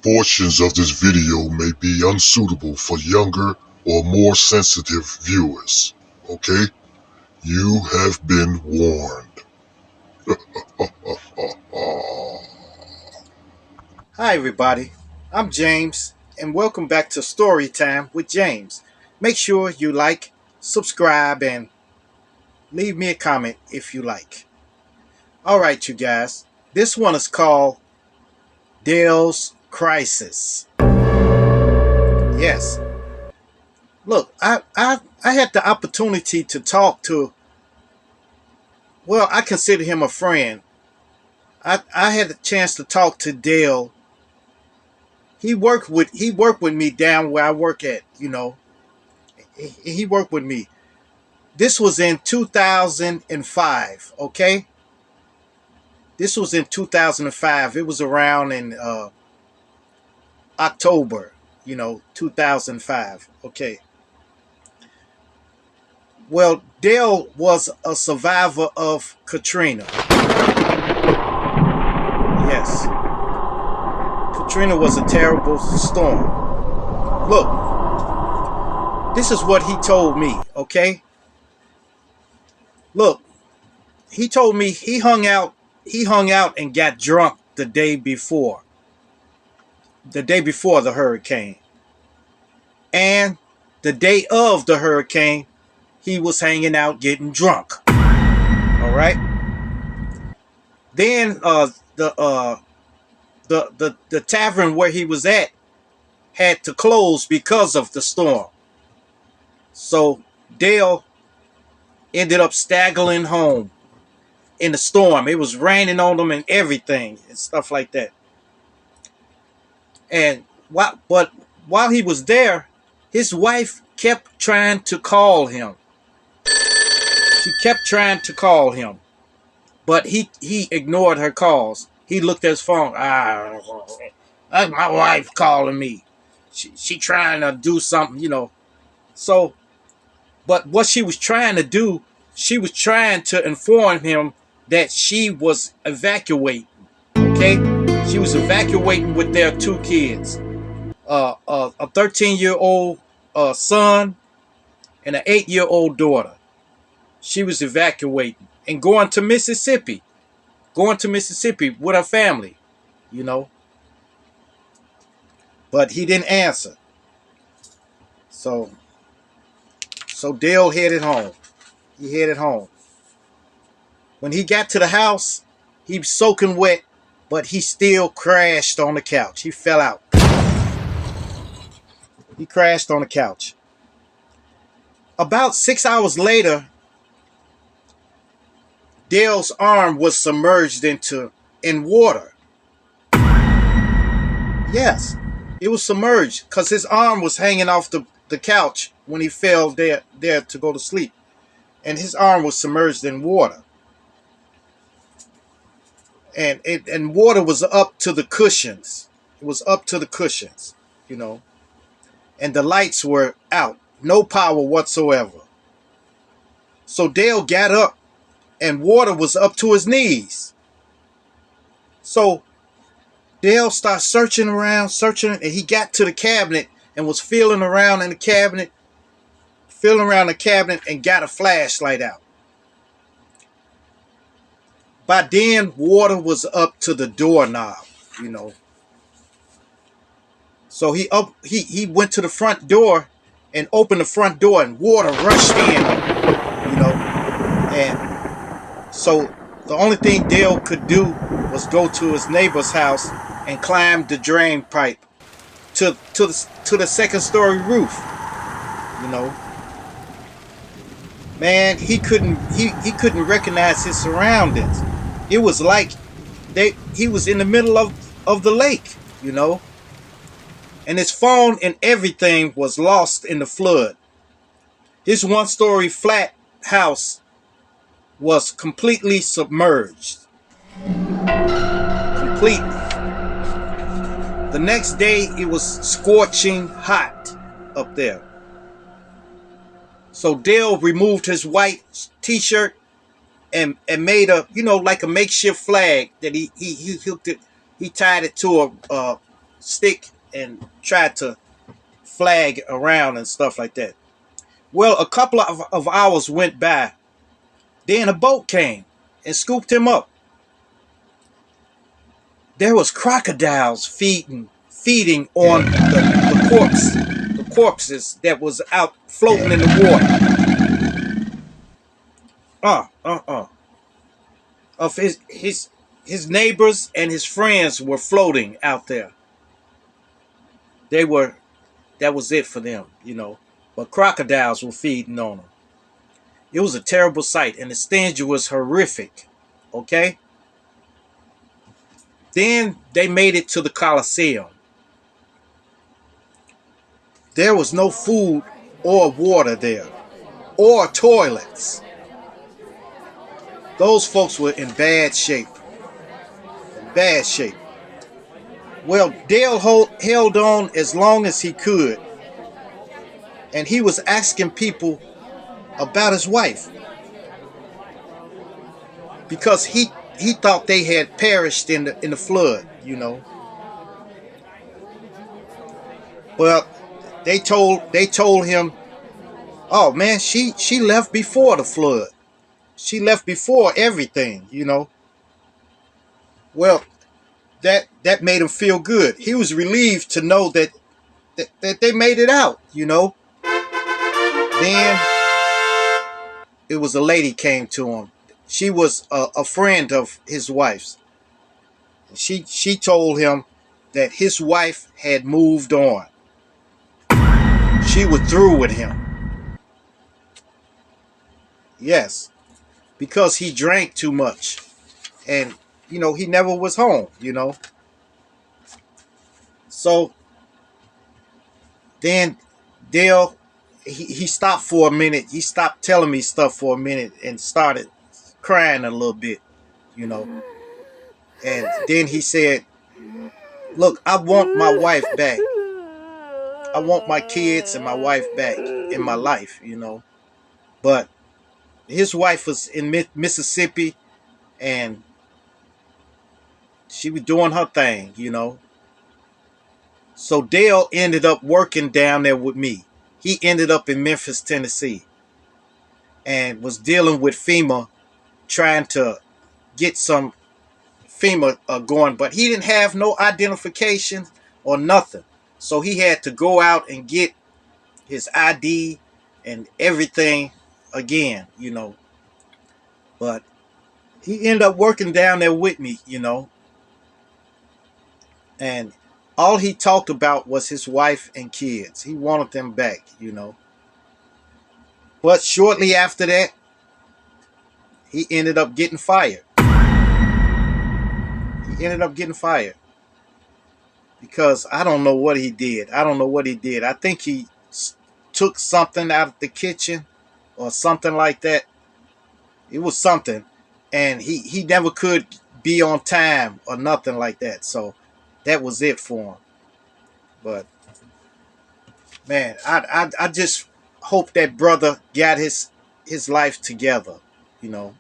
Portions of this video may be unsuitable for younger or more sensitive viewers. Okay? You have been warned. Hi everybody, I'm James, and welcome back to Storytime with James. Make sure you like, subscribe, and leave me a comment if you like. Alright you guys, this one is called Dale's Crisis. Yes. Look, I had the opportunity to talk to, well, I consider him a friend. I had the chance to talk to Dale. He worked with me down where I work at, you know. He worked with me. This was in 2005, okay? This was in 2005. It was around in October, 2005, okay? Well, Dale was a survivor of Katrina. Yes. Katrina was a terrible storm. Look, this is what he told me, okay? Look, he told me he hung out and got drunk the day before the hurricane. And the day of the hurricane, he was hanging out getting drunk. All right? Then the tavern where he was at had to close because of the storm. So Dale ended up staggering home in the storm. It was raining on them and everything and stuff like that. And while he was there, his wife kept trying to call him. She kept trying to call him, but he ignored her calls. He looked at his phone. That's my wife calling me. She trying to do something, So, but what she was trying to do, she was trying to inform him that she was evacuating. Okay, she was evacuating with their two kids, a 13-year-old son and an 8-year-old daughter. She was evacuating and going to Mississippi with her family, But he didn't answer. So Dale headed home. He headed home. When he got to the house, he was soaking wet, but he still crashed on the couch. He fell out. He crashed on the couch. About 6 hours later, Dale's arm was submerged in water. Yes, it was submerged because his arm was hanging off the couch when he fell there to go to sleep. And his arm was submerged in water. And water was up to the cushions. It was up to the cushions, And the lights were out. No power whatsoever. So Dale got up and water was up to his knees. So Dale started searching around, and he got to the cabinet and was feeling around the cabinet and got a flashlight out. By then, water was up to the doorknob, So he went to the front door and opened the front door, and water rushed in, And so the only thing Dale could do was go to his neighbor's house and climb the drain pipe to the second story roof, Man, he couldn't recognize his surroundings. It was like he was in the middle of the lake, And his phone and everything was lost in the flood. His one-story flat house was completely submerged. Completely. The next day, it was scorching hot up there. So Dale removed his white t-shirt and made like a makeshift flag that he hooked it. He tied it to stick and tried to flag around and stuff like that. Well, a couple of hours went by. Then a boat came and scooped him up. There was crocodiles feeding on the corpses that was out floating in the water. Of his neighbors and his friends were floating out there. That was it for them, you know. But crocodiles were feeding on them. It was a terrible sight, and the stench was horrific. Okay? Then they made it to the Colosseum. There was no food or water there, or toilets. Those folks were in bad shape. Bad shape. Well, Dale held on as long as he could, and he was asking people about his wife because he thought they had perished in the flood, you know. Well, they told him, "Oh man, she left before the flood. She left before everything, you know." Well, that made him feel good. He was relieved to know that they made it out, you know. Then it was a lady came to him. She was a friend of his wife's. She told him that his wife had moved on. She was through with him. Yes, because he drank too much, and you know he never was home. You know, so then Dale he stopped for a minute. He stopped telling me stuff for a minute and started crying a little bit. You know, and then he said, "Look, I want my wife back. I want my kids and my wife back in my life, you know." But his wife was in Mississippi, and she was doing her thing, you know. So Dale ended up working down there with me. He ended up in Memphis, Tennessee, and was dealing with FEMA, trying to get some FEMA going, but he didn't have no identification or nothing. So he had to go out and get his ID and everything again, you know. But he ended up working down there with me, you know. And all he talked about was his wife and kids. He wanted them back, you know. But shortly after that, he ended up getting fired. He ended up getting fired. Because I don't know what he did. I think he took something out of the kitchen or something like that. It was something. And he never could be on time or nothing like that. So that was it for him. But man, I just hope that brother got his life together, you know.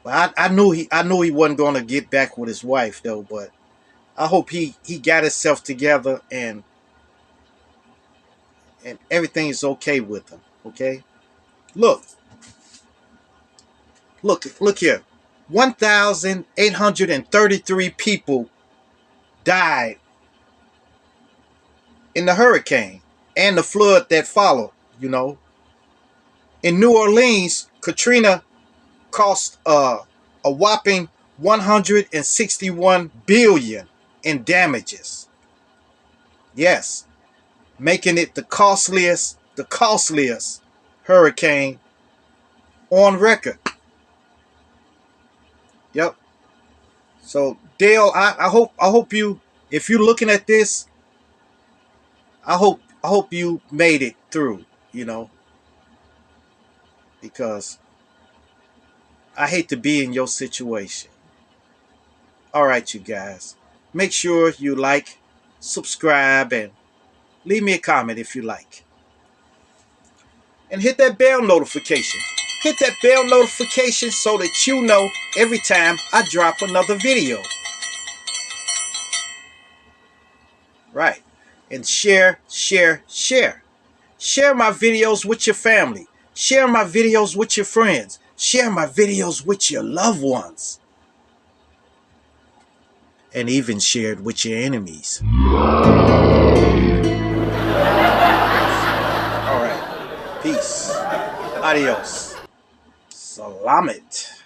But I knew he wasn't gonna get back with his wife though, but I hope he got himself together and everything's okay with him. Okay? Look here. 1,833 people died in the hurricane and the flood that followed, you know. In New Orleans, Katrina cost a whopping 161 billion in damages. Yes, making it the costliest hurricane on record. Yep. So Dale, I hope you, if you're looking at this, I hope you made it through, you know, because I hate to be in your situation. All right, you guys, make sure you like, subscribe, and leave me a comment if you like. And hit that bell notification. Hit that bell notification so that you know every time I drop another video. Right. And share, share, share. Share my videos with your family. Share my videos with your friends. Share my videos with your loved ones. And even share it with your enemies. All right. Peace. Adios. Salamat.